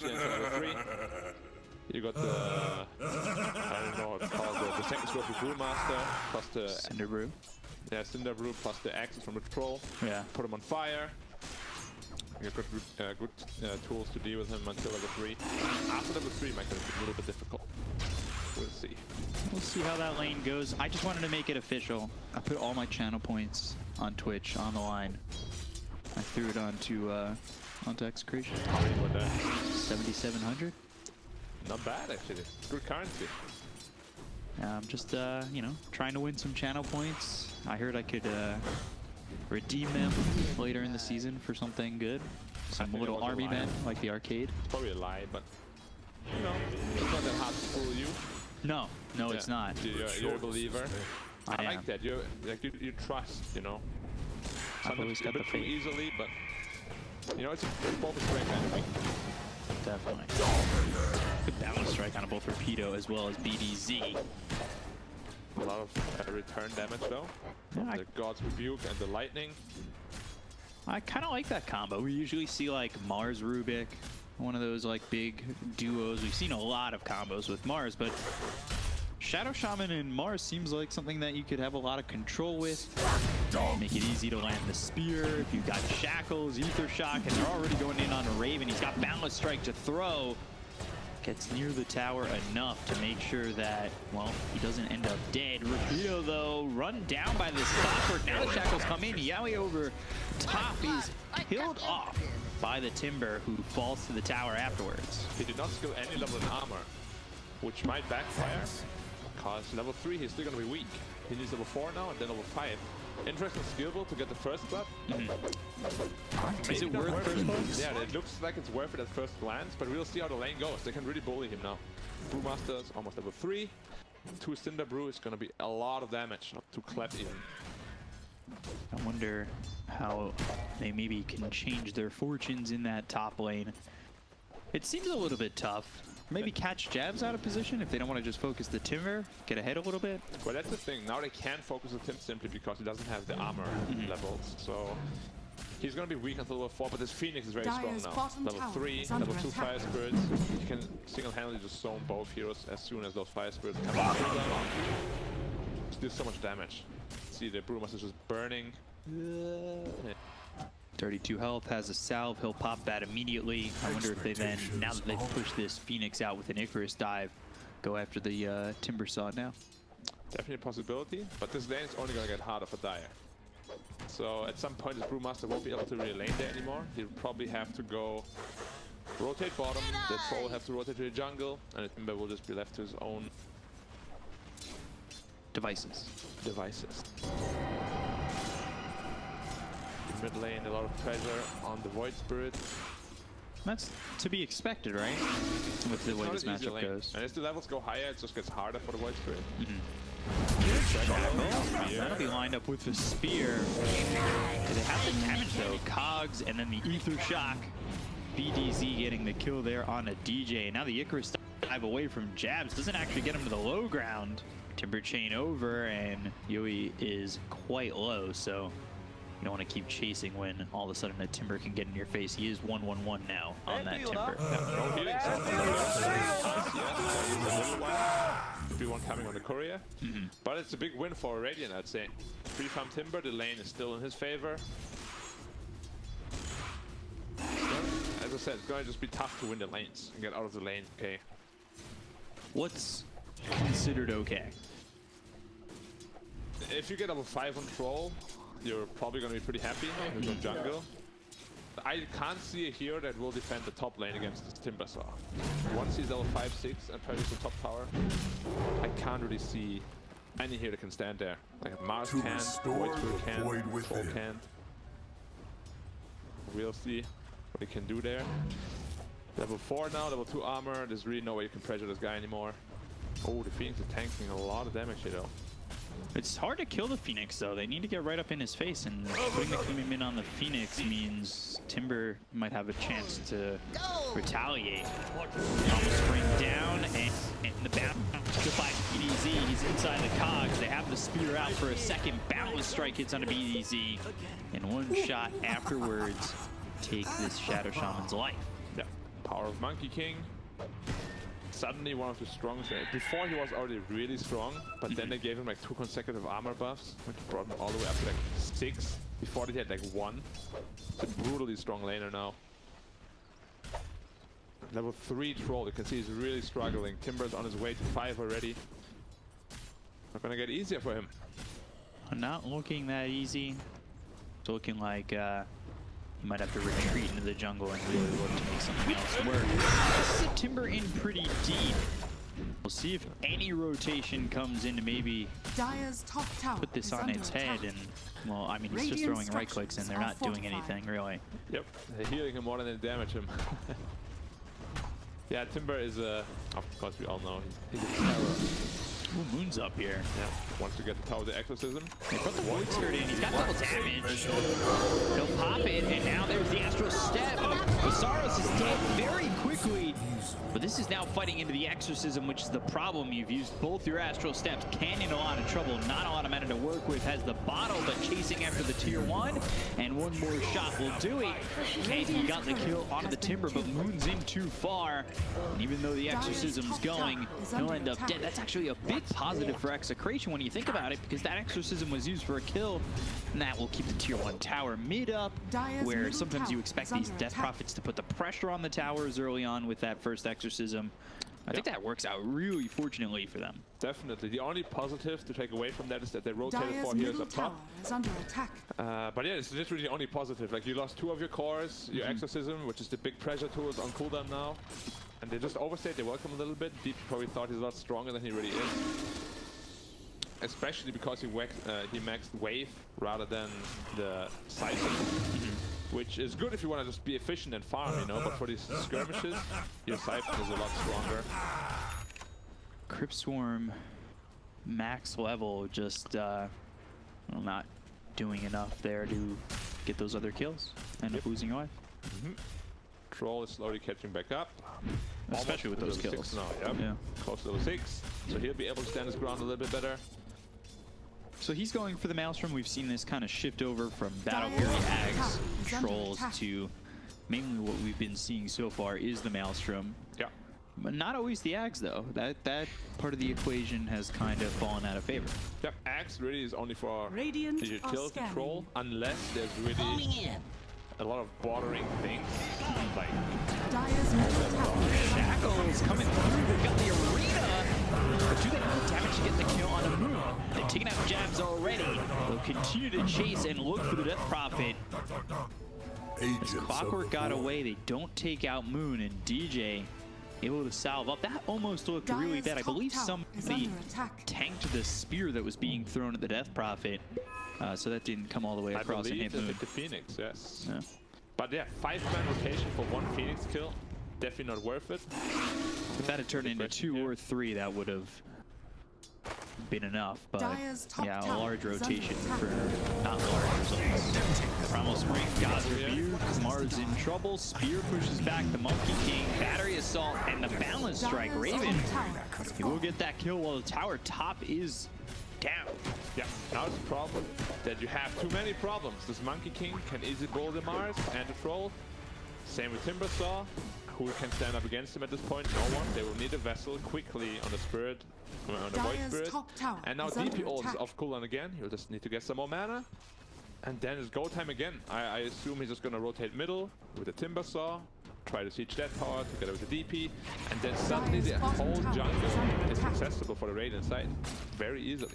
level 3. You got the, I don't know what it's called, the second score for Brewmaster, plus the Cinder Brew. Yeah, Cinder Brew plus the axes from the troll. Yeah. Put him on fire. You got good tools to deal with him until level 3. After level 3 might get a little bit difficult. We'll see. We'll see how that lane goes. I just wanted to make it official. I put all my channel points on Twitch on the line. I threw it onto Execration. How many were there? 7,700. Not bad actually. Good currency. I'm just, you know, trying to win some channel points. I heard I could redeem them later in the season for something good. Some little army men like the arcade. It's probably a lie, but you know, it's not that hard to fool you. No, it's not. You're a believer. I like am. that. You trust, you know. I've always got a the bit too faith. easily, but you know, it's both a strength and a weakness. Definitely. Good balance strike on both Rupido as well as BDZ. A lot of return damage though. Yeah, The God's Rebuke and the Lightning. I kind of like that combo. We usually see like Mars Rubik, one of those like big duos. We've seen a lot of combos with Mars, but Shadow Shaman and Mars seems like something that you could have a lot of control with. Make it easy to land the spear. If you've got Shackles, Ether Shock, and they're already going in on a Raven. He's got Boundless Strike to throw. Gets near the tower enough to make sure that, well, he doesn't end up dead. Rupido, though, run down by this Clockwerk. Now the Shackles come in. Yowe over top. He's killed off by the Timber, who falls to the tower afterwards. He did not skill any level in armor, which might backfire, because level 3 he's still going to be weak. He needs level 4 now and then level 5. Interesting skill build to get the first blood. Is it worth first blood? Yeah, it looks like it's worth it at first glance, but we'll see how the lane goes. They can really bully him now. Brewmaster is almost level 3. 2 Cinder Brew is going to be a lot of damage, up to Clap even. I wonder how they maybe can change their fortunes in that top lane. It seems a little bit tough. Maybe catch Jabz out of position if they don't want to just focus the Timber, get ahead a little bit. Well, that's the thing. Now they can't focus the Tim simply because he doesn't have the armor levels. So he's going to be weak until level 4, but this Phoenix is very strong now. Level 3, level 2 Fire Spirits. He can single-handedly just zone both heroes as soon as those Fire Spirits come out. Still so much damage. See, the Brewmaster is just burning. 32 health, has a salve, he'll pop that immediately. I wonder if they then, now that they've pushed this Phoenix out with an Icarus dive, go after the Timbersaw now. Definitely a possibility, but this lane is only going to get harder for Dire. So at some point this Brewmaster won't be able to really lane there anymore. He'll probably have to go rotate bottom, the troll will have to rotate to the jungle, and the Timber will just be left to his own devices. Mid lane, a lot of pressure on the Void Spirit. That's to be expected, right? With the way this matchup goes. And as the levels go higher, it just gets harder for the Void Spirit. That'll be lined up with the spear. They have the damage though. Cogs and then the Ether Shock. BDZ getting the kill there on a DJ. Now the Icarus dive away from Jabz doesn't actually get him to the low ground. Timber chain over and Yowe is quite low, so you don't want to keep chasing when all of a sudden a Timber can get in your face. He is 1-1-1 now on that Timber. No healing, so one coming on the courier. But it's a big win for Radiant, I'd say. Free farm Timber, the lane is still in his favor. As I said, it's going to just be tough to win the lanes and get out of the lane. Okay. What's considered okay? If you get level 5 on Troll, you're probably going to be pretty happy. There's no jungle. I can't see a hero that will defend the top lane against this Timbersaw. Once he's level 5, 6 and pressures the top tower, I can't really see any hero that can stand there. Like Mars can't, Void Spirit can't, Troll can't. We'll see what he can do there. Level 4 now, level 2 armor. There's really no way you can pressure this guy anymore. Oh, the Phoenix is tanking a lot of damage here though. It's hard to kill the Phoenix though. They need to get right up in his face, and putting the commitment on the Phoenix means Timber might have a chance to retaliate. Almost spring down, and the bounce by BDZ. He's inside the cogs. They have the spear out for a second. Boundless strike hits on a BDZ, and one shot afterwards takes this Shadow Shaman's life. Yeah, Power of Monkey King. Suddenly one of the strongest. Before he was already really strong, but then they gave him like 2 consecutive armor buffs, which brought him all the way up to like 6. Before they had like 1. It's a brutally strong laner now. Level 3 troll, you can see he's really struggling. Timber's on his way to 5 already. Not gonna get easier for him. Not looking that easy. It's looking like he might have to retreat into the jungle and really look to make something else work. This is a Timber in pretty deep. We'll see if any rotation comes in to maybe put this on its head. And, well, I mean, he's just throwing right clicks and they're not doing anything, really. Yep, they're healing him more than they damage him. Yeah, Timber is of course we all know, he's a terror. Ooh, Moon's up here. Yeah, wants to get the Tower of the Exorcism. They put the Void Spirit in, he's got double damage. He'll pop it, and now there's the Astral Step. Masaros is dead very quickly. But this is now fighting into the Exorcism, which is the problem. You've used both your Astral Steps. Can in a lot of trouble, not a lot of mana to work with. Has the bottle, but chasing after the tier 1. And one more shot will do it. And he got the kill onto the Timber, but Moon's in too far. And even though the Exorcism's going, he'll end up dead. That's actually a big positive for Execration when you think about it, because that Exorcism was used for a kill, and that will keep the tier 1 tower mid up, where sometimes you expect these Death Prophets to put the pressure on the towers early on with that first Exorcism. I think that works out really fortunately for them. Definitely. The only positive to take away from that is that they rotated 4 healers up top. But yeah, it's literally the only positive. Like, you lost 2 of your cores, your Exorcism, which is the big pressure tool, is on cooldown now. And they just overstayed their welcome a little bit. Deep probably thought he's a lot stronger than he really is. Especially because he maxed Wave rather than the Siphon. Which is good if you want to just be efficient and farm, you know, but for these skirmishes, your Siphon is a lot stronger. Crypt Swarm, max level, just well, not doing enough there to get those other kills. End up losing your life. Troll is slowly catching back up. Especially with those kills. 6 now, yeah. Close to level 6. So he'll be able to stand his ground a little bit better. So he's going for the Maelstrom. We've seen this kind of shift over from Battle Fury Ags, Trolls, to mainly what we've been seeing so far is the Maelstrom. Yeah. But not always the Ags, though. That part of the equation has kind of fallen out of favor. Yep, Ags really is only for the utility Troll, unless there's really a lot of bordering things, like Shackles coming through. They've got the arena. But do they have the damage to get the kill on a Moon? They've taken out Jabz already. They'll continue to chase and look for the Death Prophet. As Clockwerk got away, they don't take out Moon, and DJ able to salve up. That almost looked really bad. I believe somebody tanked the spear that was being thrown at the Death Prophet. So that didn't come all the way across and hit Moon. The Phoenix, yes. Yeah. But yeah, 5-man rotation for 1 Phoenix kill. Definitely not worth it. If that had turned into 2 or 3, that would have been enough. But yeah, a large rotation for not large results. Primal Spring, God's Rebuke, Mars in trouble, Spear pushes back the Monkey King, Battery Assault, and the Balance Strike. Raven, he will get that kill while the tower top is down. Yeah, now it's a problem that you have too many problems. This Monkey King can easily bowl the Mars and the Troll. Same with Timbersaw. Who can stand up against him at this point? No one. They will need a vessel quickly on the Spirit, on the Void Spirit. And now DP ult is off cooldown again. He'll just need to get some more mana. And then it's go time again. I assume he's just going to rotate middle with the Timbersaw, try to siege that tower together with the DP, and then suddenly the whole jungle is accessible for the Radiant side very easily.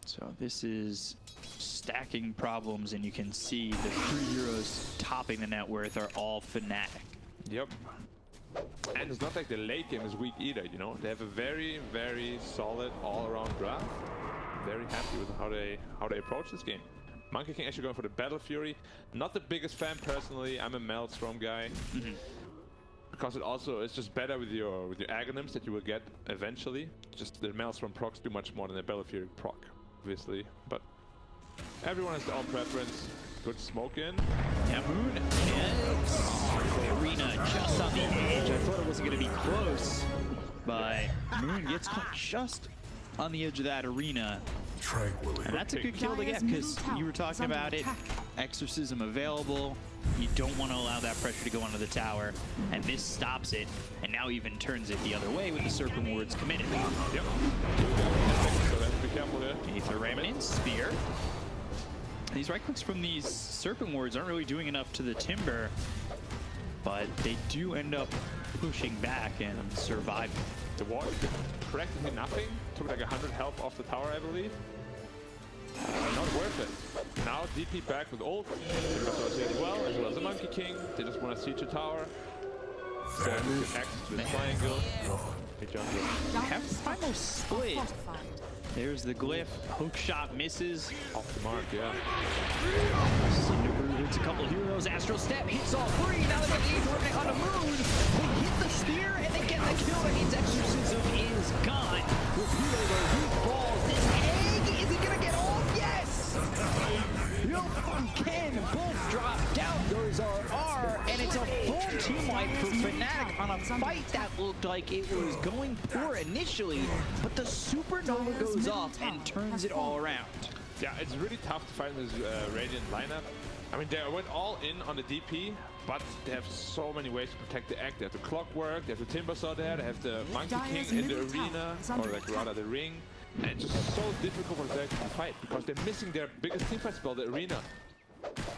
So this is stacking problems, and you can see the 3 heroes topping the net worth are all Fnatic. Yep. And it's not like the late game is weak either, you know? They have a very, very solid all-around draft. Very happy with how they approach this game. Monkey King actually going for the Battle Fury. Not the biggest fan personally. I'm a Maelstrom guy. Because it's just better with your Aghanim's that you will get eventually. Just the Maelstrom procs do much more than the Battle Fury proc, obviously. But everyone has their own preference. Good smoke in. Yeah, Moon gets the arena just on the edge. I thought it wasn't going to be close, but Moon gets caught just on the edge of that arena. And that's a good kill to get, because you were talking about it. Exorcism available. You don't want to allow that pressure to go onto the tower, and this stops it, and now even turns it the other way with the Serpent Wards committed. Yep. So let's be careful here. Aether Remnant, Spear. These right clicks from these Serpent Wards aren't really doing enough to the Timber, but they do end up pushing back and surviving. The ward did practically nothing. Took like 100 health off the tower, I believe. Not worth it. Now DP back with ult. Timbersaw is here as well as the Monkey King. They just want to siege the tower. Then we can access the triangle. We have final split. There's the glyph. Hook shot misses. Off the mark, yeah. Cinderbrew hits a couple heroes. Astral Step hits all three. Now they got the Aether Remnant on the moon. They hit the spear and they get the kill. That means Exorcism is gone. Rupido though, he falls. This egg, is he gonna get off? Yes! Yowe can both drop down. Those are R, and it's a full team wipe for Fnatic on a fight that looked like it was going poor initially, but the Supernova goes off and turns it all around. Yeah, it's really tough to find this Radiant lineup. I mean, they went all in on the DP, but they have so many ways to protect the egg. They have the Clockwerk, they have the Timbersaw there, they have the Monkey King in the arena, or like rather the ring. And it's just so difficult for them to fight because they're missing their biggest teamfight spell, the arena.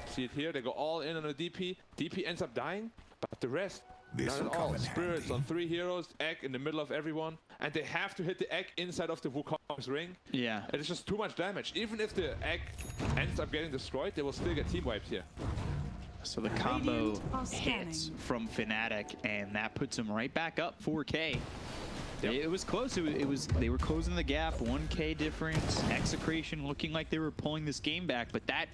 See it here, they go all in on the DP. DP ends up dying, but the rest, not at all. Spirits on 3 heroes, egg in the middle of everyone, and they have to hit the egg inside of the Wukong's ring. Yeah. And it's just too much damage. Even if the egg ends up getting destroyed, they will still get team wiped here. So the combo hits from Fnatic, and that puts them right back up 4K. Yep. It was close. They were closing the gap. 1K difference. Execration looking like they were pulling this game back, but that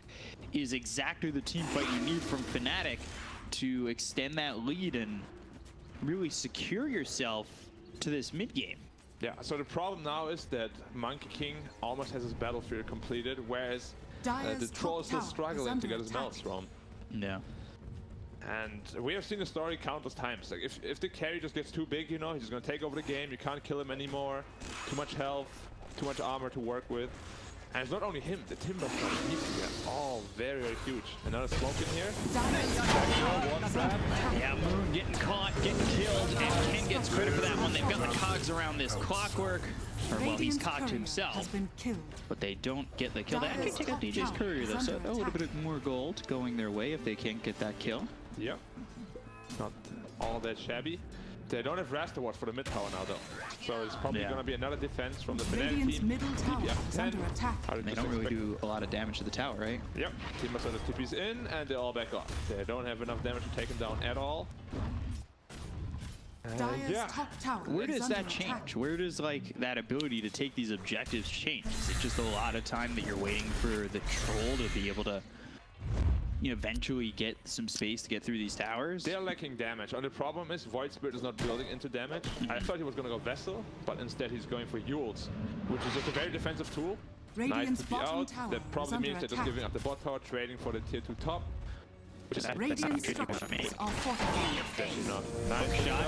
is exactly the team fight you need from Fnatic to extend that lead and really secure yourself to this mid game. Yeah. So the problem now is that Monkey King almost has his battlefield completed, whereas the troll is still struggling to get his melts from. Yeah. And we have seen the story countless times. Like if the carry just gets too big, you know, he's just gonna take over the game. You can't kill him anymore. Too much health, too much armor to work with. And it's not only him, the Timbersaw, are all very, very huge. Another smoke in here. Yeah, Moon getting caught, getting killed, and Ken gets credit for that one. They've got the cogs around this Clockwerk. Or, well, he's cogged himself, but they don't get the kill. They actually take out DJ's courier, though, so a little bit more gold going their way if they can't get that kill. Yep. Not all that shabby. They don't have Raster Ward for the mid tower now, though. So it's probably going to be another defense from the Fnatic team. They don't really do a lot of damage to the tower, right? Yep. Timbersaw TP's in, and they're all back off. They don't have enough damage to take him down at all. Yeah. Where does that change? Where does like that ability to take these objectives change? Is it just a lot of time that you're waiting for the troll to be able to eventually get some space to get through these towers? They're lacking damage, and the problem is Void Spirit is not building into damage. I thought he was going to go Vessel, but instead he's going for Yowe's, which is just a very defensive tool. Nice to be out. That probably means they're just giving up the bot tower, trading for the tier 2 top. Radiant structures are fortified. Nice shot.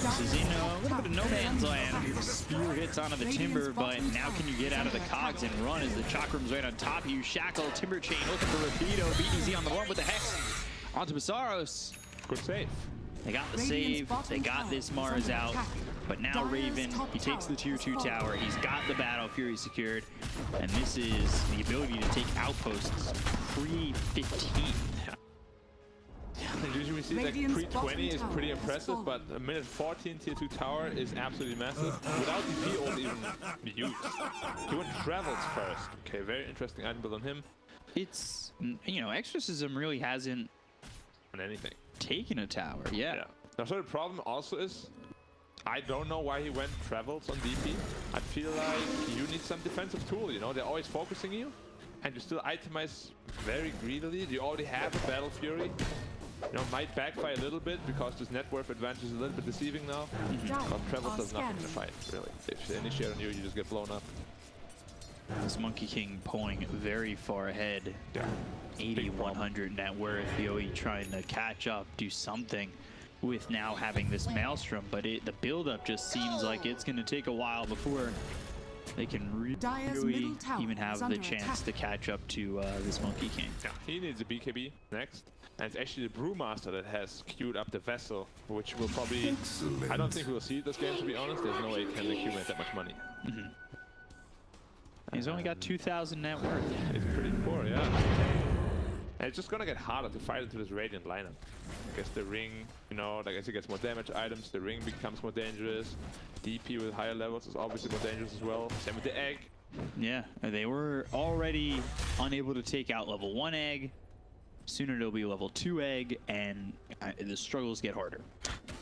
Cezino, a little bit of no man's land. Spear hits onto the Timber, but now can you get out of the cogs and run as the Chakram's right on top of you? Shackle, Timber Chain, looking for Rupido. BDZ on the run with the Hex. Onto Masaros. Good save. They got the save. They got this Mars out. But now Raven, he takes the tier 2 tower. He's got the Battle Fury secured. And this is the ability to take outposts pre-15. Usually we see like pre-20 is pretty impressive, but a minute 14 tier 2 tower is absolutely massive. Without DP ult even used. He went Travels first. Okay, very interesting item build on him. It's, Exorcism really hasn't on anything. Taken a tower, yeah. Now, so the problem also is, I don't know why he went Travels on DP. I feel like you need some defensive tool, they're always focusing you, and you still itemize very greedily. You already have a Battle Fury. Might backfire a little bit because this net worth advantage is a little bit deceiving now. But Travels does nothing in the fight, really. If they initiate on you, you just get blown up. This Monkey King pulling very far ahead. Yeah. 80, 100 net worth. Yowe trying to catch up, do something with now having this Maelstrom, but the build-up just seems like it's going to take a while before they can really even have the chance to catch up to this Monkey King. Yeah, he needs a BKB next. And it's actually the Brewmaster that has queued up the Vessel, which will probably... I don't think we'll see it this game, to be honest. There's no way he can accumulate that much money. He's only got 2,000 net worth. It's pretty poor, yeah. And it's just gonna get harder to fight into this Radiant lineup. I guess the ring, you know, like as he gets more damage items, the ring becomes more dangerous. DP with higher levels is obviously more dangerous as well. Same with the egg. Yeah, they were already unable to take out level 1 egg. Sooner it'll be level 2 egg, and the struggles get harder.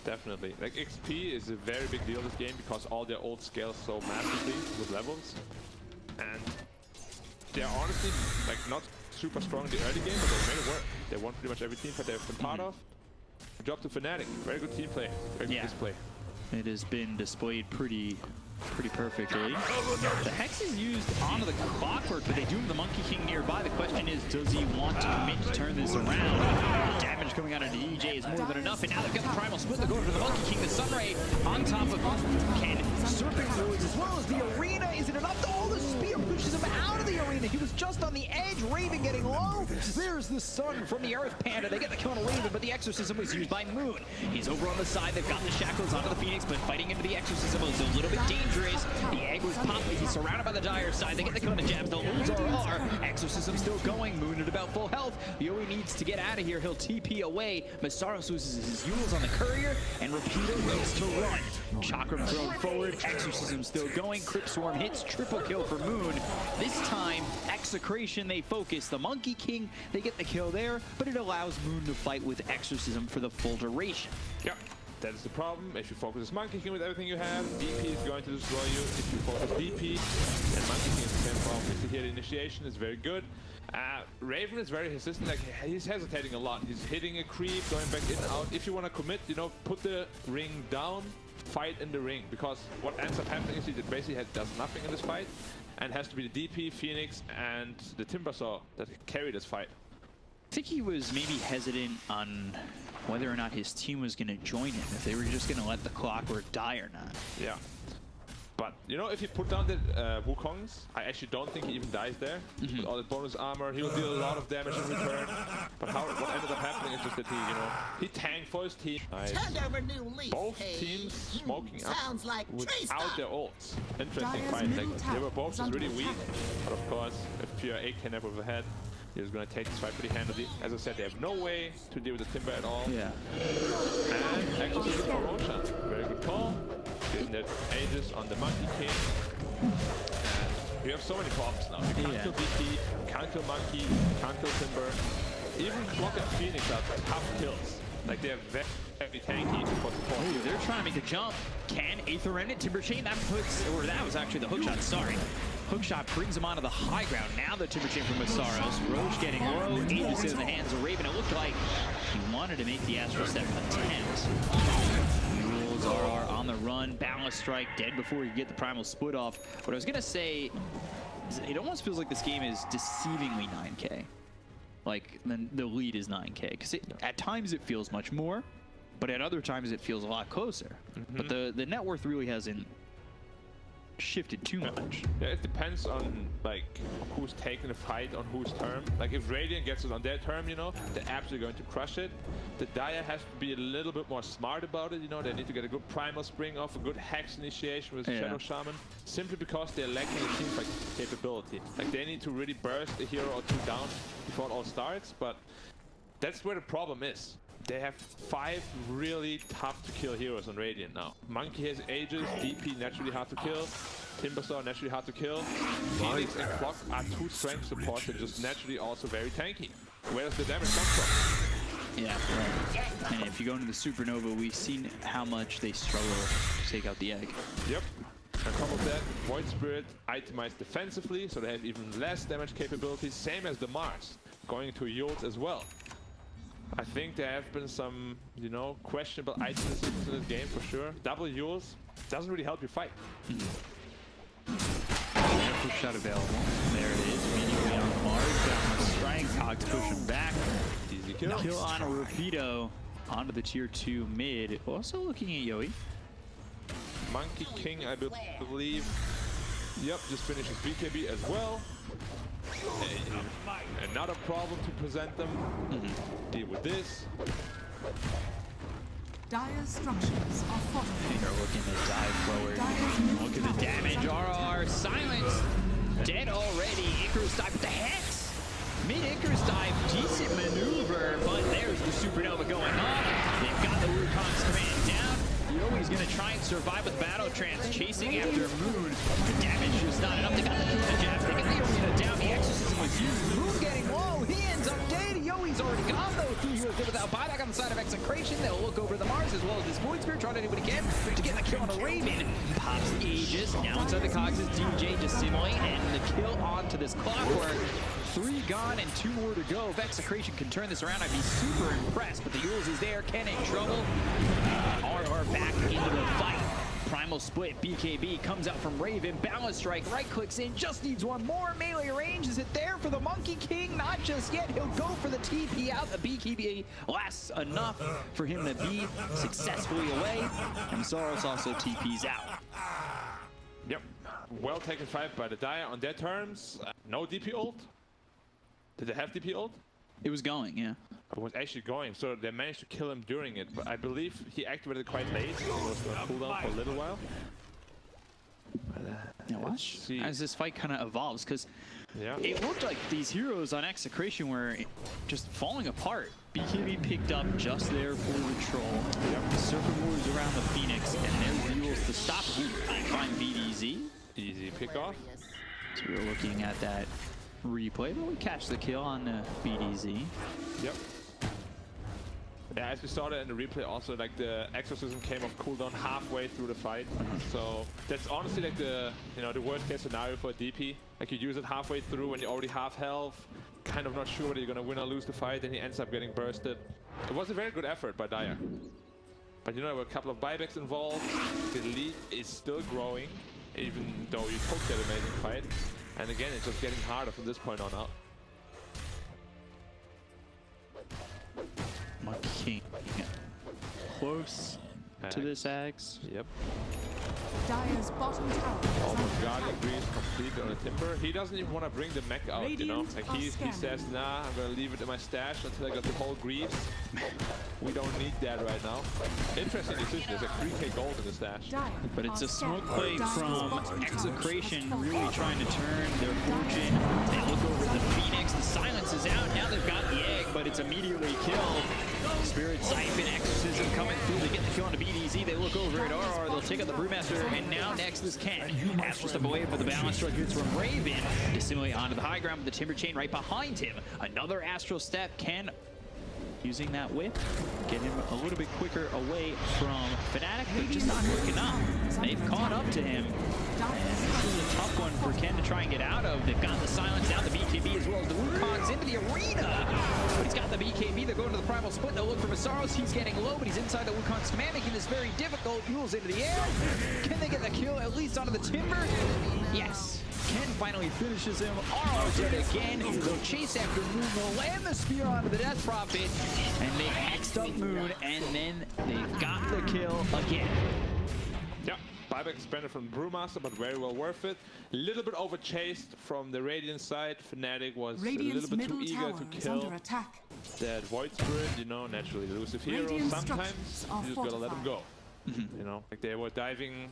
Definitely. Like XP is a very big deal this game because all their ult scales so massively with levels. And they're honestly like not super strong in the early game, but they made it work. They won pretty much every team fight they've been part of. Good job to Fnatic. Very good team play. Very good display. It has been displayed pretty perfectly. The Hex is used onto the Clockwerk, but they do have the Monkey King nearby. The question is, does he want to commit to turn this around? Damage coming out of the DJ is more than enough, and now they've got the Primal Split. They're going for the Monkey King. The Sunray on top of Ken. Serpent Woods as well as the arena. Is it enough? Oh, the spear pushes him out of the arena. He was just on the edge. Raven getting low. There's the Sun from the Earth Panda. They get the kill on a Raven, but the Exorcism was used by Moon. He's over on the side. They've got the Shackles onto the Phoenix, but fighting into the Exorcism was a little bit dangerous. The egg was popping. He's surrounded by the Dire side. They get the kill on the Jabz. They'll lose RR. Exorcism still going. Moon at about full health. Yowe needs to get out of here. He'll TP away. Masaros loses his Yules on the Courier, and Rupido needs to run. Chakram thrown forward. Exorcism still going. Crypt Swarm hits. Triple kill for Moon. This time, Execration, they focus. The Monkey King, they get the kill there, but it allows Moon to fight with Exorcism for the full duration. Yep. That is the problem. If you focus this Monkey King with everything you have, DP is going to destroy you. If you focus DP, then Monkey King is the same problem. If you hear the initiation, is very good. Raven is very hesitant, like he's hesitating a lot. He's hitting a creep, going back in and out. If you want to commit, you know, put the ring down, fight in the ring. Because what ends up happening is he basically does nothing in this fight. And has to be the DP, Phoenix, and the Timbersaw that carry this fight. I think he was maybe hesitant on whether or not his team was going to join him, if they were just going to let the Clockwerk die or not. Yeah. But, you know, if you put down the Wukongs, I actually don't think he even dies there. With all the bonus armor, he will deal a lot of damage in return. But what ended up happening is just that he tanked for his team. Nice. Both teams smoking up without their ults. Interesting fight. Like, they were both just really weak. But of course, if you're 8k net with a head, you're just going to take this fight pretty handily. As I said, they have no way to deal with the Timber at all. Yeah. And actually, for Roshan. Very good call. Getting that Aegis on the Monkey King. And we have so many problems now. You can't kill DP, can't kill Monkey, can't kill Timber. Even Clock and Phoenix are tough kills. Like they're very tanky for support. Ooh, they're trying to make a jump. Can Aether end it? Timber Chain, that was actually the hookshot, sorry. Hookshot brings him onto the high ground. Now the Timber Chain from Masaros. Roche getting low. Aegis in the hands of Raven. It looked like he wanted to make the Astral Step attempt. Rules are on the run. Balance Strike dead before you get the Primal Split off. What I was going to say is it almost feels like this game is deceivingly 9k. Like the lead is 9k. Because at times it feels much more, but at other times it feels a lot closer. But the net worth really hasn't shifted too much. Yeah, it depends on like who's taking the fight on whose term. Like if Radiant gets it on their term, you know, they're absolutely going to crush it. The Dire has to be a little bit more smart about it, you know, they need to get a good Primal Spring off, a good Hex initiation with Shadow Shaman, simply because they're lacking a team fight capability. Like they need to really burst a hero or two down before it all starts, but that's where the problem is. They have 5 really tough to kill heroes on Radiant now. Monkey has Aegis, DP naturally hard to kill, Timbersaw naturally hard to kill, Phoenix and Clock are 2 strength supports that just naturally also very tanky. Where does the damage come from? Yeah, right. And if you go into the Supernova, we've seen how much they struggle to take out the egg. Yep. On top of that, Void Spirit itemized defensively, so they have even less damage capabilities, same as the Mars, going to Yowe as well. I think there have been some, you know, questionable items in this game for sure. Double Yules doesn't really help you fight. Quick shot available. There it is. Immediately on Mars. Down the strike. Cogs push him back. Easy kill. Kill on a Rupido. Onto the tier 2 mid. Also looking at Yowe. Monkey King, I believe. Yep, just finishes BKB as well. And another problem to present them. Deal with this. Dire's structures are fortified. They're looking to dive forward. Look at the damage. RR silence. Dead already. Icarus dive with the Hex. Mid-Icarus dive. Decent maneuver, but there's the supernova going off. They've got the Wukong's command down. Yowe's going to try and survive with Battle Trance, chasing after Moon. The damage is not enough. They got the kill with the Jabz. They get the arena down. The exorcism was used. Moon getting low. He ends up dead. Yowe's already gone though. 2 heroes did without buyback on the side of Execration. They'll look over the Mars as well as this Void Spirit. Try to do what he can to get the kill on a Raven. Pops Aegis. Now inside the cogs is DJ Dissimulate, and the kill onto this Clockwerk. 3 gone and 2 more to go. If Execration can turn this around, I'd be super impressed. But the Yules is there. Ken in trouble. RR back into the fight. Primal split. BKB comes out from Raven. Balance strike. Right clicks in. Just needs one more. Melee range. Is it there for the Monkey King? Not just yet. He'll go for the TP out. The BKB lasts enough for him to be successfully away. And Masaros also TPs out. Yep. Well taken fight by the Dire on their terms. No DP ult. Did they have DP ult? It was going, yeah. It was actually going, so they managed to kill him during it. But I believe he activated quite late. So it was on cooldown for a little while. Now watch as this fight kind of evolves, because yeah, it looked like these heroes on Execration were just falling apart. BKB picked up just there for the troll. Yep. Serpent Wars around the Phoenix, and there's Yules to stop it. I find BDZ. Easy pick off. So we're looking at that replay, but we catch the kill on BDZ. Yep. Yeah, as we saw that in the replay, also like the exorcism came off cooldown halfway through the fight. So that's honestly like the the worst case scenario for a DP. Like you use it halfway through when you're already half health, kind of not sure whether you're gonna win or lose the fight, and he ends up getting bursted. It was a very good effort by Dire. But there were a couple of buybacks involved. The lead is still growing, even though you took that amazing fight. And again, it's just getting harder from this point on out. Monkey King close to this axe. Yep. Dire's bottom tower. Almost guarding Grease completely on the Timber. He doesn't even want to bring the mech out, Like he says, nah, I'm gonna leave it in my stash until I got the whole Greaves. We don't need that right now. Interesting decision. There's like 3k gold in the stash. But it's a smoke play from Execration, really trying to turn their fortune. They look over the Phoenix. The silence is out. Now they've got the egg, but it's immediately killed. Spirit Siphon, Exorcism coming through. They get the kill on the BDZ. They look over at RR. They'll take out the Brewmaster, and now next is Ken. Astral step away for the balance strike hits from Raven. Dissimulate onto the high ground with the Timber Chain right behind him. Another Astral step. Ken using that whip, get him a little bit quicker away from Fnatic, but just not quick enough. They've caught up to him. And this is a tough one for Ken to try and get out of. They've got the silence down, the BKB as well as the Wukong's into the arena. But he's got the BKB, they're going to the primal split. They'll look for Masaros. He's getting low, but he's inside the Wukong's command, making this very difficult. Yules into the air. Can they get the kill at least onto the Timber? Yes. Ken finally finishes him. RR dead again. They'll chase after Moon. They'll land the spear onto the Death Prophet. And they hexed up Moon. And then they've got the kill again. Yeah, buyback expanded from Brewmaster, but very well worth it. A little bit overchased from the Radiant side. Fnatic was a little bit too eager to kill that Void Spirit. Naturally elusive heroes. Sometimes you just gotta let them go. Like they were diving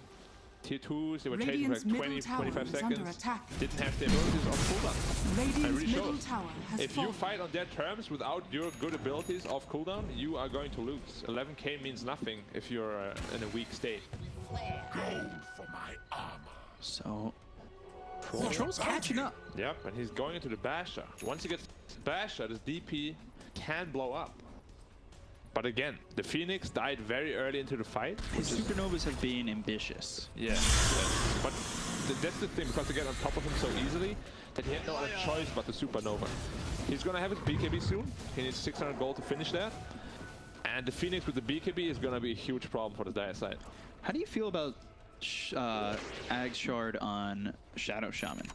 tier 2s, they were chasing for like 20-25 seconds, didn't have the abilities off cooldown. I really showed. If you fight on their terms without your good abilities off cooldown, you are going to lose. 11k means nothing if you're in a weak state. Gold for my armor. So, Troll's catching up. Yep, and he's going into the Basher. Once he gets Basher, this DP can blow up. But again, the Phoenix died very early into the fight. His supernovas have been ambitious. Yes. But that's the thing, because they get on top of him so easily that he had no other choice but the supernova. He's gonna have his BKB soon. He needs 600 gold to finish that. And the Phoenix with the BKB is gonna be a huge problem for the Dire side. How do you feel about Ag Shard on Shadow Shaman?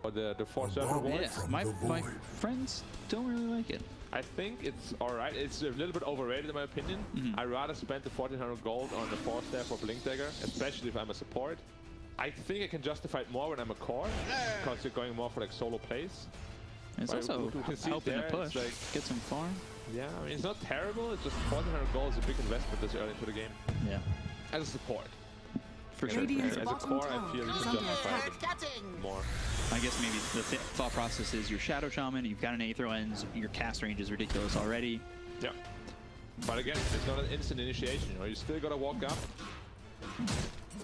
Or the 4-7 ward? Yeah, my friends don't really like it. I think it's alright. It's a little bit overrated in my opinion. I'd rather spend the 1400 gold on the 4-staff or Blink Dagger, especially if I'm a support. I think I can justify it more when I'm a core, because you're going more for like solo plays. It's Right, also we can see helping there, to push, it's like, get some farm. yeah, I mean, it's not terrible. It's just 1,400 gold is a big investment this early into the game. Yeah, As a support. for sure. Radiant's As a bottom core, I tower feel you is can under justify attack. it more. I guess maybe the thought process is your Shadow Shaman, you've got an Aether Lens, your cast range is ridiculous already. Yeah. But again, it's not an instant initiation, you know, you still gotta walk up.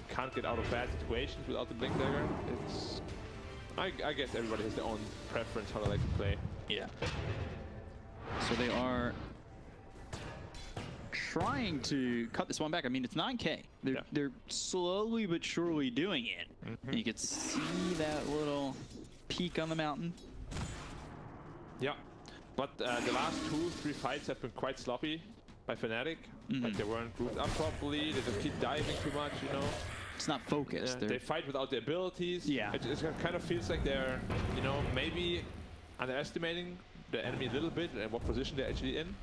Can't get out of bad situations without the Blink Dagger. It's... I guess everybody has their own preference how they like to play. Yeah. So they are trying to cut this one back. I mean, it's 9K. They're slowly but surely doing it. And you can see that little peak on the mountain. Yeah. But the last 2-3 fights have been quite sloppy by Fnatic. Like they weren't grouped up properly, they just keep diving too much, you know. It's not focused. They fight without their abilities. Yeah. It kind of feels like they're, you know, maybe underestimating the enemy a little bit and what position they're actually in.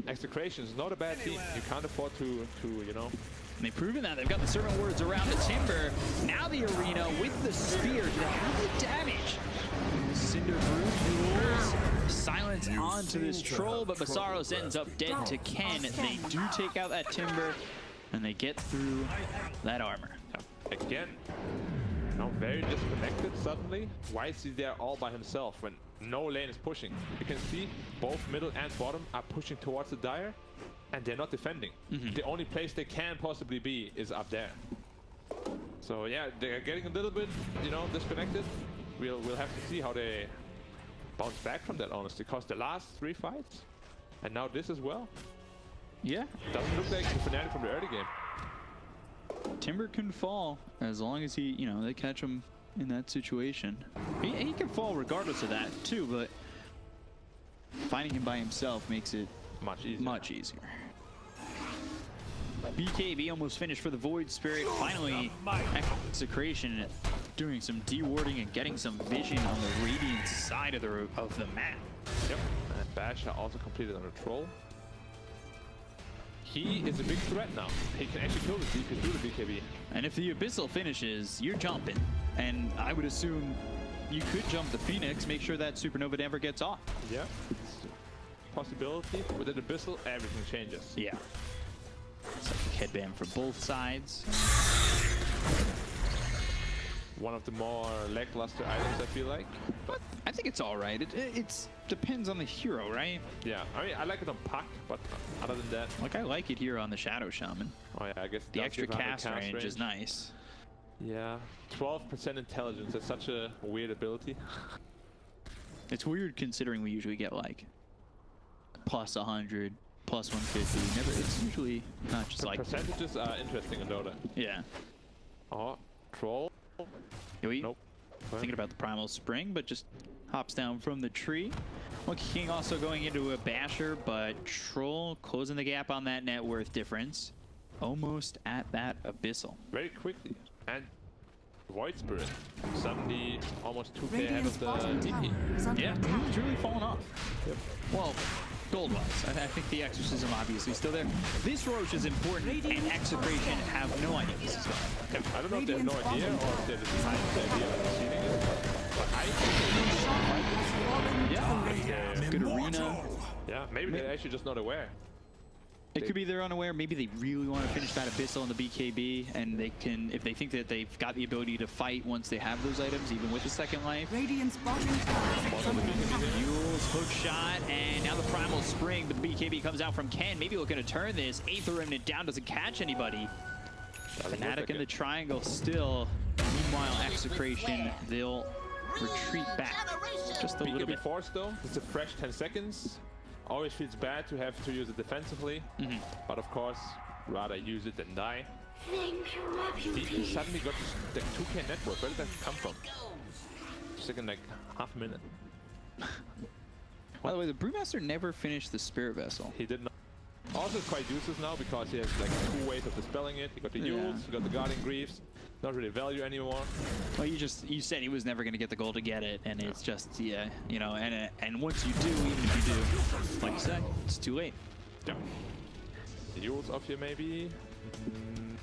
Execration is not a bad team. You can't afford to you know. And they've proven that. They've got the servant words around the Timber. Now the arena with the spear. Do they have the damage? Cinder Brew duels. Silence onto this troll, but Masaros ends up dead to Ken. They do take out that Timber, and they get through that armor. Yeah. Again, you know, very disconnected suddenly. Why is he there all by himself when no lane is pushing? You can see both middle and bottom are pushing towards the Dire, and they're not defending. The only place they can possibly be is up there. So yeah, they're getting a little bit, you know, disconnected. We'll have to see how they bounce back from that, honestly, because the last 3 fights, and now this as well. Yeah. Doesn't look like the Fnatic from the early game. Timber can fall as long as he, you know, they catch him in that situation. He can fall regardless of that too, but finding him by himself makes it Much easier. much easier. BKB almost finished for the Void Spirit. Finally, Execration doing some dewarding and getting some vision on the Radiant side of the map. Yep. And Basha also completed on a troll. He is a big threat now. He can actually kill the DP through the BKB. And if the Abyssal finishes, you're jumping. And I would assume you could jump the Phoenix, make sure that Supernova never gets off. Yeah. It's a possibility. With an Abyssal, everything changes. Yeah. Psychic headband for both sides. One of the more lackluster items, I feel like. But I think it's all right. It depends on the hero, right? Yeah, I mean, I like it on Puck, but other than that... Like, I like it here on the Shadow Shaman. Oh yeah, I guess... The extra cast range is nice. Yeah, 12% intelligence. That's such a weird ability. It's weird considering we usually get like plus 100, plus 150. Never. It's usually not just The like percentages are interesting in Dota. Yeah. Oh, troll. Yowe, Nope. thinking about the Primal Spring, but just hops down from the tree. Monkey King also going into a Basher, but Troll closing the gap on that net worth difference. Almost at that Abyssal. Very quickly. And Void Spirit. Suddenly almost 2k ahead of the DP. Yeah, he's really fallen off. Yep. Well, gold-wise, I think the Exorcism obviously still there. This Roach is important, and Execration have no idea this is going. I don't know if they have no idea or if they're just behind the idea of seeing it. But I think Good arena. yeah, maybe they're actually just not aware. It could be they're unaware. Maybe they really want to finish that Abyssal and the BKB, and they can, if they think that they've got the ability to fight once they have those items, even with the second life. Radiant's bottom tower is under attack. Mules, hook shot, and now the Primal Spring, but the BKB comes out from Ken. Maybe looking to turn this. Aether Remnant down, doesn't catch anybody. Fnatic in the triangle still. Meanwhile, Execration, they'll retreat back just a little bit. BKB force though, it's a fresh 10 seconds. Always feels bad to have to use it defensively, but of course, rather use it than die. DP suddenly got the 2k network. Where did that come from? Just like in like half a minute. By the way, the Brewmaster never finished the Spirit Vessel. He did not. Also, it's quite useless now because he has like 2 ways of dispelling it. He got the Yules, he got the Guardian Greaves. Not really value anymore. Well, you said he was never going to get the goal to get it, and it's just, yeah, you know, and once you do, even if you do, like you said, it's too late. Yeah. The Yules off here maybe.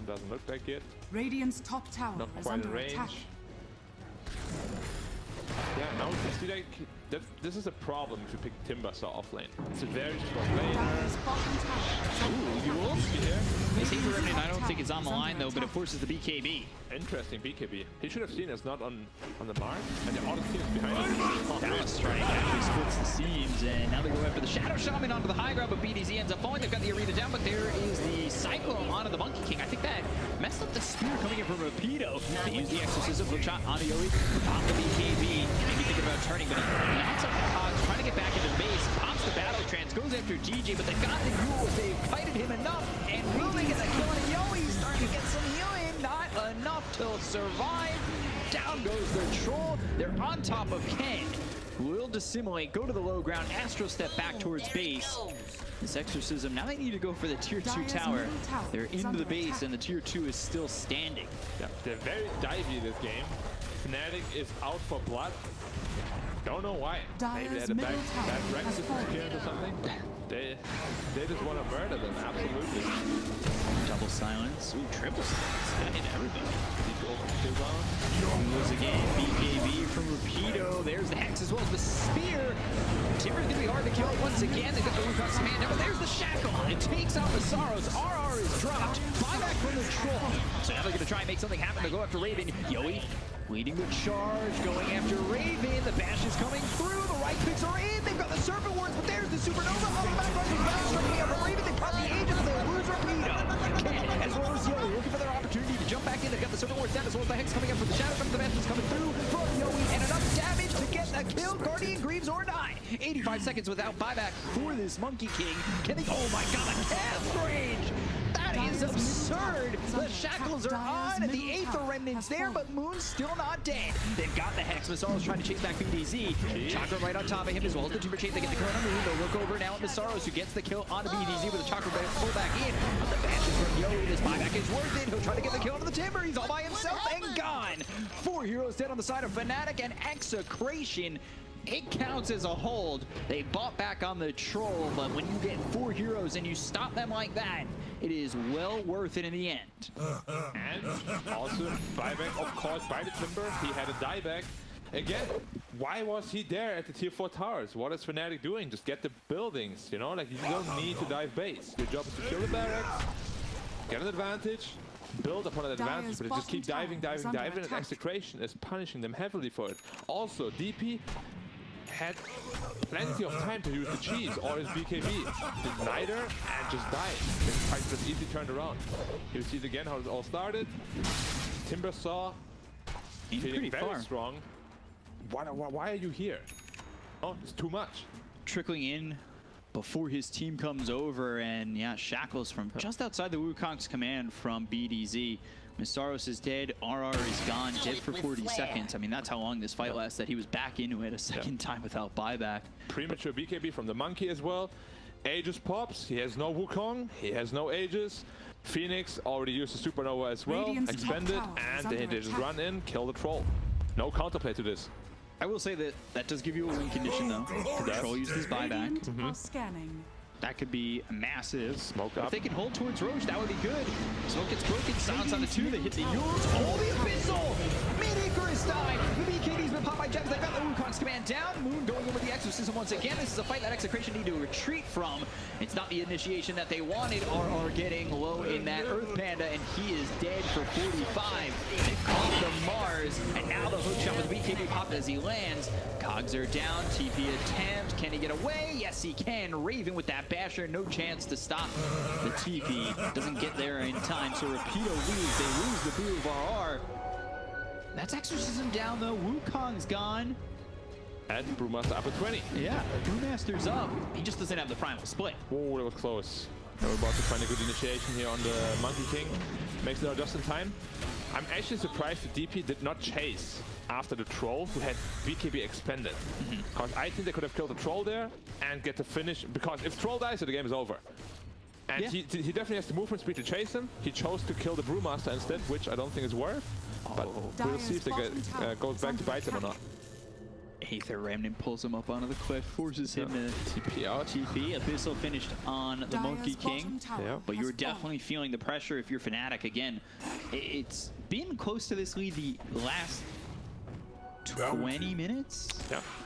Doesn't look like it. Radiant's top tower Not is quite under in range. attack. Yeah, now we can see that this is a problem if you pick Timbersaw off lane. It's a very strong laner. Dire's bottom tower. Ooh, Yowe. Here. This Haver Remnant I don't think it's on the line though, but it forces the BKB. Interesting BKB. He should have seen it's not on the mark, and the other team is behind him. Dallas strike actually splits the seams, and now they go after the Shadow Shaman onto the high ground, but BDZ ends up falling. They've got the arena down, but there is the Cyclone onto the Monkey King. I think that messed up the spear coming in from Rupido. They use the Exorcism, hook shot onto Yowe, pop the BKB, maybe thinking about turning, but he knocks up the Cogs, trying to get back into the base, pops the battle trance, goes after DJ, but they've got the Yowe. They've kited him enough, and will they get that kill on Yowe? He's starting to get some healing, not enough to survive. Down goes the troll. They're on top of Ken. Will dissimulate, go to the low ground, Astro step back towards base. This Exorcism, now they need to go for the tier 2 tower. They're into the base and the tier 2 is still standing. Yeah, they're very divey this game. Fnatic is out for blood. Don't know why. Maybe they had a bad Brexit experience or something. They just want to murder them, absolutely. Double silence. Ooh, triple silence. That hit everybody. Yowe Again, BKB from Rupido. There's the Hex as well as the Spear. Timber's going to be hard to kill once again. They've got the Wukong's command now, but there's the Shackle. It takes out Masaros. RR is dropped. Buyback from the Troll. So now they're going to try and make something happen to go after Raven. Yowe leading the charge, going after Raven. The bash is coming through. The right clicks are in. They've got the Serpent Wards, but there's the Supernova. On the back rush is back. Striking out from Raven. They pop the Aegis. They lose Rupido. Ken, as well as Yowe, looking for their opportunity to jump back in. They've got the Serpent Wards down, as well as the Hex coming up from the Shadow. The Mantis coming through from Yowe, and enough damage to get the kill. Guardian Greaves or die. 85 seconds without buyback for this Monkey King. Can they? Oh my God, a cast range! That is absurd! The shackles are on, and the Aether Remnant's there, but Moon's still not dead. They've got the Hex. Masaros trying to chase back BDZ. Chakra right on top of him, as well as the Timber Chain. They get the kill on Moon. They'll look over now at Masaros, who gets the kill onto BDZ with a Chakra pull back in. But the bash is from Yowe. This buyback is worth it. He'll try to get the kill onto the Timber. He's all by himself and gone. 4 heroes dead on the side of Fnatic and Execration. It counts as a hold. They bought back on the Troll, but when you get 4 heroes and you stop them like that, it is well worth it in the end. And also buyback, of course, by the Timber. He had a dieback. Again, why was he there at the tier 4 towers? What is Fnatic doing? Just get the buildings, you know? Like, you don't need to dive base. Your job is to kill the barracks, get an advantage, build upon an advantage, but just keep diving, and Execration is punishing them heavily for it. Also, DP had plenty of time to use the cheese or his BKB. Did neither and just died. The fight just easily turned around. You see it again how it all started. Timbersaw feeling very strong. Why are you here? Oh, it's too much. Trickling in before his team comes over, and yeah, shackles from just outside the Wukong's command from BDZ. Masaros is dead, RR is gone, dead for 40 seconds. I mean, that's how long this fight lasted. He was back into it a second time without buyback. Premature BKB from the Monkey as well. Aegis pops, he has no Wukong, he has no Aegis. Phoenix already used the Supernova as well, expended, and they just run in, kill the Troll. No counterplay to this. I will say that that does give you a win condition though. The Troll used his buyback. Scanning. That could be massive. Smoke up. If they can hold towards Roche, that would be good. Smoke gets broken. Silence on the 2. They hit the Yules. Oh, the Abyssal! Mid-Icarus died. The BKB's been popped by Jabz. They've got the Wukong's command down. Moon going over the Exorcism once again. This is a fight that Execration need to retreat from. It's not the initiation that they wanted. RR getting low in that Earth Panda, and he is dead for 45. They caught the Mars, and now the hookshot with BKB popped as he lands. Cogs are down. TP attempt. Can he get away? Yes, he can. Raven with that basher, no chance to stop the TP. Doesn't get there in time, so Rupido leaves. They lose the blue of RR. That's Exorcism down though. Wukong's gone. And Brewmaster up at 20. Yeah, Brewmaster's up. He just doesn't have the primal split. Oh, that was close. We're about to find a good initiation here on the Monkey King. Makes it out just in time. I'm actually surprised the DP did not chase after the Troll, who had BKB expended. Because I think they could have killed the Troll there and get the finish. Because if Troll dies, the game is over. And he definitely has the movement speed to chase him. He chose to kill the Brewmaster instead, which I don't think is worth. But we'll see if they goes back to bite him or not. Aether Remnant pulls him up onto the cliff, forces him to TP out. TP. Abyssal finished on the Monkey King. Yeah. But you're definitely feeling the pressure if you're Fnatic. Again, it's been close to this lead the last 20 minutes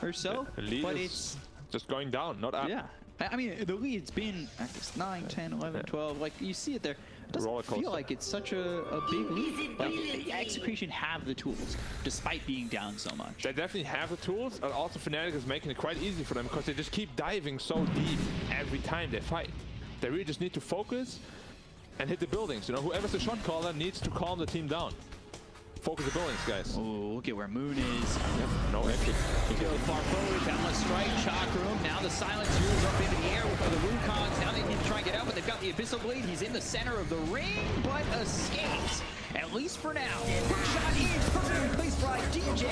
or so. The lead but is it's just going down, not up. Yeah. I mean, the lead's been, I guess, 9, 10, 11, 12. Like, you see it there. It doesn't feel like it's such a big lead. Like, Execration have the tools, despite being down so much. They definitely have the tools, and also Fnatic is making it quite easy for them because they just keep diving so deep every time they fight. They really just need to focus and hit the buildings. You know, whoever's the shot caller needs to calm the team down. Focus the buildings, guys. Oh, look at where Moon is. Yep. No exit. Go far forward, balance strike, shock room. Now the silence heroes up into the air with the Wukongs. Now they need to try and get out, but they've got the Abyssal Blade. He's in the center of the ring, but escapes. At least for now. Quick shot is perfectly placed by DJ,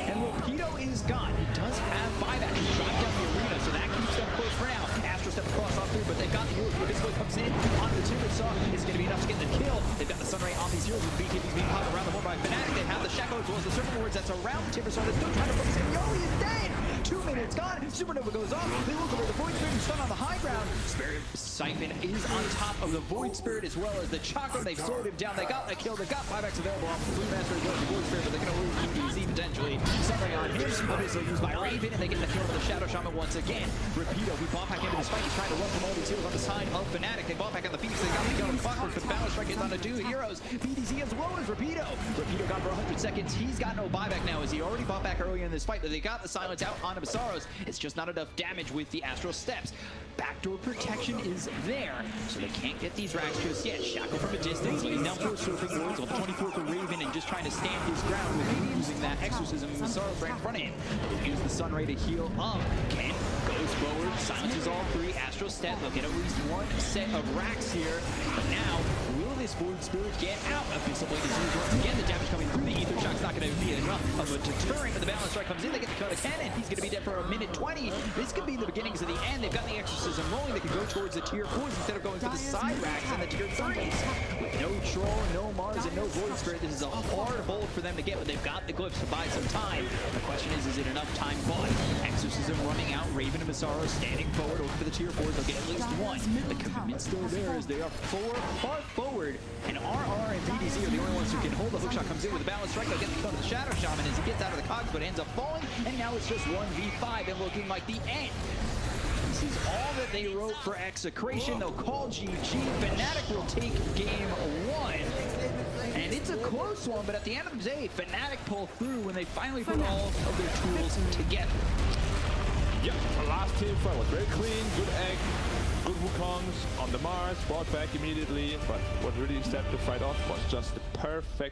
and Rupido is gone. He does have buyback. He shot down the arena, so that keeps them close for now. Astro step across off through, but they've got the Yowe. The Abyssal Blade comes in onto the Timbersaw. Is going to be enough to get the kill. They've got the Sunray on these heroes with BKBs being popped around the one by Fnatic. They have the Shackle as well as the Serpent Wards that's around the Timbersaw. They're still trying to focus him. Yowe is dead! 2 minutes gone. Supernova goes off. They look over the Void Spirit who's stunned on the high ground. Spirit Siphon is on top of the Void Spirit as well as the Chakra. They've slowed him down. They got a kill. They've got buybacks available off the Brewmaster as well as the Void Spirit, but they're going to lose EDZ potentially. Something on him. Obviously used by Raven, and they get the kill with the Shadow Shaman once again. Rupido, we ball back into this fight. He's trying to run from all these heroes on the side of Fnatic. They ball back on the Phoenix. They got the kill on Clockwerk, but the balance strike is on the 2 heroes. BDZ as well as Rupido. Rupido got for 100 seconds. He's got no buyback now as he already bought back earlier in this fight, but they got the silence out on Masaros. It's just not enough damage with the Astral Steps. Backdoor protection is there, so they can't get these racks just yet. Shackle from a distance, laying down 4 surfing wards, level 24 for Raven, and just trying to stand his ground with using that exorcism and Masaros right in front of him. They use the Sunray to heal up. Ken goes forward, silences all 3. Astral Step, they'll get at least 1 set of racks here. But now, will this Void Spirit get out? Abyssal Blade is used once again. The damage coming through the Ether Shock's not going to be enough of a deterrent, but the balance strike comes in. They get the cut of Cannon. He's going to be dead for a minute 20. This could be the beginnings of the end. They've got the exorcism rolling. They can go towards the tier 4s instead of going for the side racks and the tier 3s. With no Troll, no Mars, and no Void Spirit, this is a hard hold for them to get, but they've got the glyphs to buy some time. The question is it enough time bought? Exorcism running out. Raven and Masaros standing forward over for the tier 4s. They'll get at least 1. The commitment's still there as they are far forward, and RR and BDZ are the only ones who can hold. The hookshot comes in with a balance strike. They'll get the cut of the Shadow Shaman as he gets out of the cogs, but ends up falling, and now it's just 1v5 and looking like the end. This is all that they wrote for Execration. They'll call GG. Fnatic will take game 1. And it's a close one, but at the end of the day, Fnatic pull through when they finally put all of their tools together. Yep, the last team fight was very clean, good egg, good Wukongs on the Mars, brought back immediately, but what really set the fight off was just the perfect